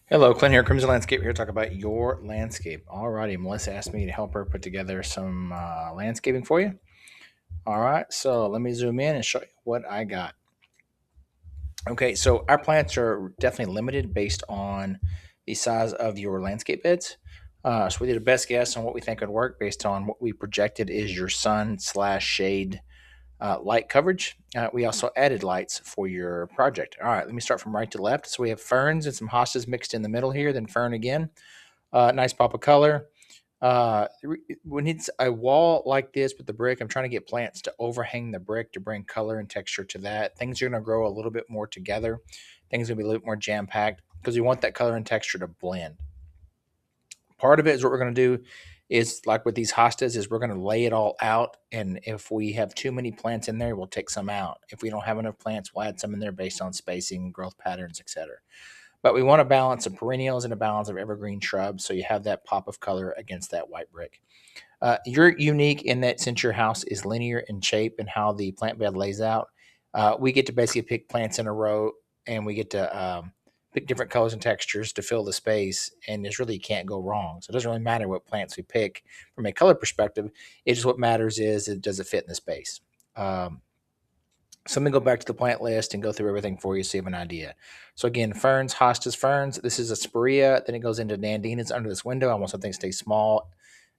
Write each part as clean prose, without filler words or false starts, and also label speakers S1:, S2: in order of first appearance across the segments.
S1: Hello, Clint here, Crimson Landscape here to talk about your landscape. Alrighty, Melissa asked me to help her put together some landscaping for you. All right, so let me zoom in and show you what I got. Okay, so our plants are definitely limited based on the size of your landscape beds. So we did a best guess on what we think would work based on what we projected is your sun slash shade light coverage. We also added lights for your project. All right, let me start from right to left. So we have ferns and some hostas mixed in the middle here, then fern again. Nice pop of color. When it's a wall like this with the brick, I'm trying to get plants to overhang the brick to bring color and texture to that. Things are going to grow a little bit more together. Things are going to be a little bit more jam packed because we want that color and texture to blend. Part of it is what we're going to do is like with these hostas is we're going to lay it all out, and if we have too many plants in there, we'll take some out. If we don't have enough plants, we'll add some in there based on spacing, growth patterns, etc. But we want a balance of perennials and a balance of evergreen shrubs, so you have that pop of color against that white brick. You're unique in that since your house is linear in shape and how the plant bed lays out, we get to basically pick plants in a row, and we get to pick different colors and textures to fill the space, and this really can't go wrong. So it doesn't really matter what plants we pick from a color perspective. It's just what matters is does it fit in the space. Um, so I'm gonna go back to the plant list and go through everything for you so you have an idea. So again, ferns, hostas ferns. This is a spirea. Then it goes into nandinas under this window. I want something to stay small,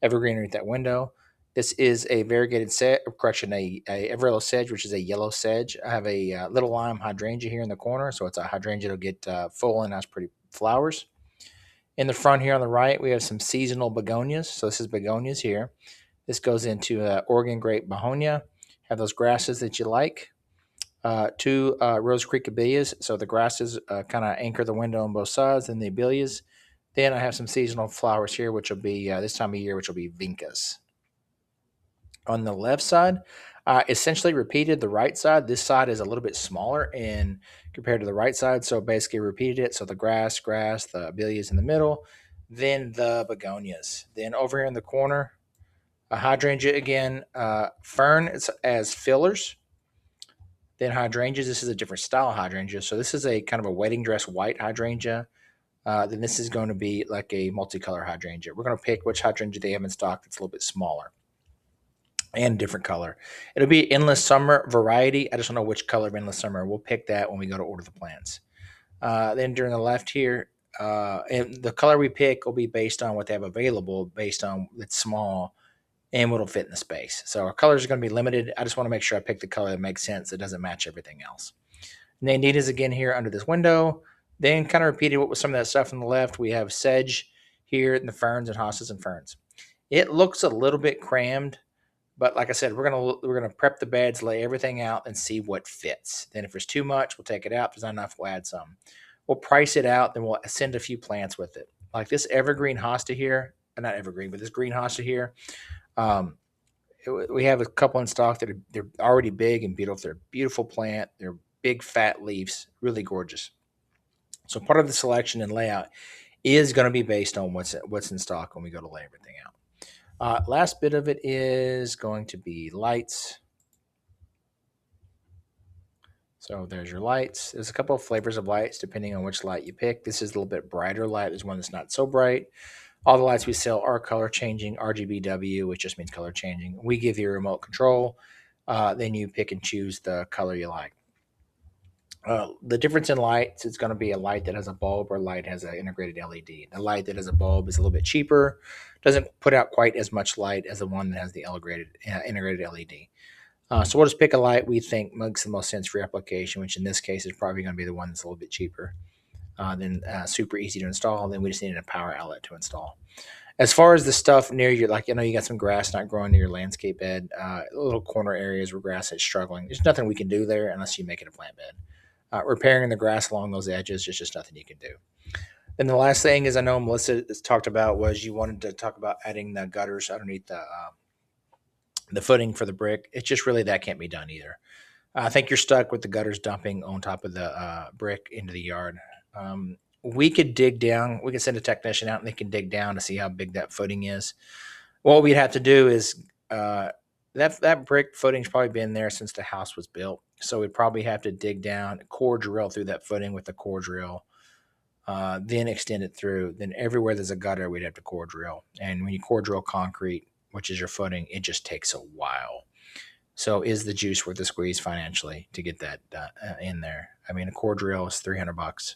S1: evergreen underneath that window. This is a variegated sedge, correction, a Everillo sedge, which is a yellow sedge. I have a little lime hydrangea here in the corner, so it's a hydrangea that'll get full and has pretty flowers. In the front here on the right, we have some seasonal begonias. So this is begonias here. This goes into Oregon grape begonia. Have those grasses that you like. Two Rose Creek abelias. So the grasses kind of anchor the window on both sides, and the abelias. Then I have some seasonal flowers here, which will be this time of year, which will be vincas. On the left side, essentially repeated the right side. This side is a little bit smaller in compared to the right side, so basically repeated it. So the grass, the abelias in the middle, then the begonias. Then over here in the corner, a hydrangea again, fern as fillers. Then hydrangeas, this is a different style of hydrangea. So this is a kind of a wedding dress white hydrangea. Then this is going to be like a multicolor hydrangea. We're going to pick which hydrangea they have in stock that's a little bit smaller and different color. It'll be endless summer variety. I just don't know which color of endless summer. We'll pick that when we go to order the plants. Then during the left here, and the color we pick will be based on what they have available, based on it's small and what'll fit in the space. So our colors are going to be limited. I just want to make sure I pick the color that makes sense. That doesn't match everything else. Nanditas again here under this window. Then kind of repeated what was some of that stuff on the left. We have sedge here in the ferns and hostas and ferns. It looks a little bit crammed, but like I said, we're gonna prep the beds, lay everything out, and see what fits. Then if there's too much, we'll take it out. If there's not enough, we'll add some. We'll price it out, then we'll send a few plants with it. Like this evergreen hosta here, not evergreen, but this green hosta here. Um, we have a couple in stock that they're already big and beautiful. They're a beautiful plant. They're big fat leaves, really gorgeous. So part of the selection and layout is going to be based on what's in stock when we go to lay everything out. Last bit of it is going to be lights. So there's your lights. There's a couple of flavors of lights depending on which light you pick. This is a little bit brighter light. There's one that's not so bright. All the lights we sell are color changing, RGBW, which just means color changing. We give you a remote control. Then you pick and choose the color you like. The difference in lights is going to be a light that has a bulb or a light that has an integrated LED. The light that has a bulb is a little bit cheaper, doesn't put out quite as much light as the one that has the integrated LED. So we'll just pick a light we think makes the most sense for your application, which in this case is probably going to be the one that's a little bit cheaper. Then super easy to install. Then we just needed a power outlet to install. As far as the stuff near your, like, you got some grass not growing near your landscape bed, little corner areas where grass is struggling. There's nothing we can do there unless you make it a plant bed. Repairing the grass along those edges is just nothing you can do. And the last thing is, I know Melissa has talked about was you wanted to talk about adding the gutters underneath the footing for the brick. It's just really that can't be done either. I think you're stuck with the gutters dumping on top of the brick into the yard. We could dig down. We could send a technician out and they can dig down to see how big that footing is. What we'd have to do is that brick footing's probably been there since the house was built. So we'd probably have to dig down, core drill through that footing with a core drill. then extend it through. Then everywhere there's a gutter, we'd have to core drill. And when you core drill concrete, which is your footing, it just takes a while. So is the juice worth the squeeze financially to get that in there? I mean, a core drill is $300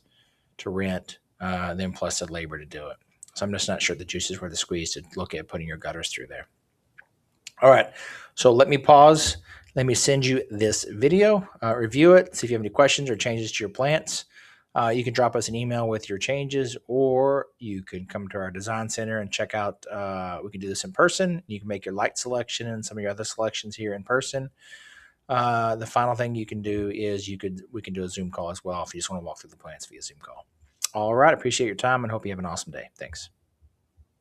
S1: to rent, then plus the labor to do it. So I'm just not sure the juice is worth the squeeze to look at putting your gutters through there. All right, so let me pause. Let me send you this video, review it, see if you have any questions or changes to your plants. You can drop us an email with your changes, or you can come to our design center and check out. We can do this in person. You can make your light selection and some of your other selections here in person. The final thing you can do is we can do a Zoom call as well if you just want to walk through the plants via Zoom call. All right, appreciate your time and hope you have an awesome day. Thanks.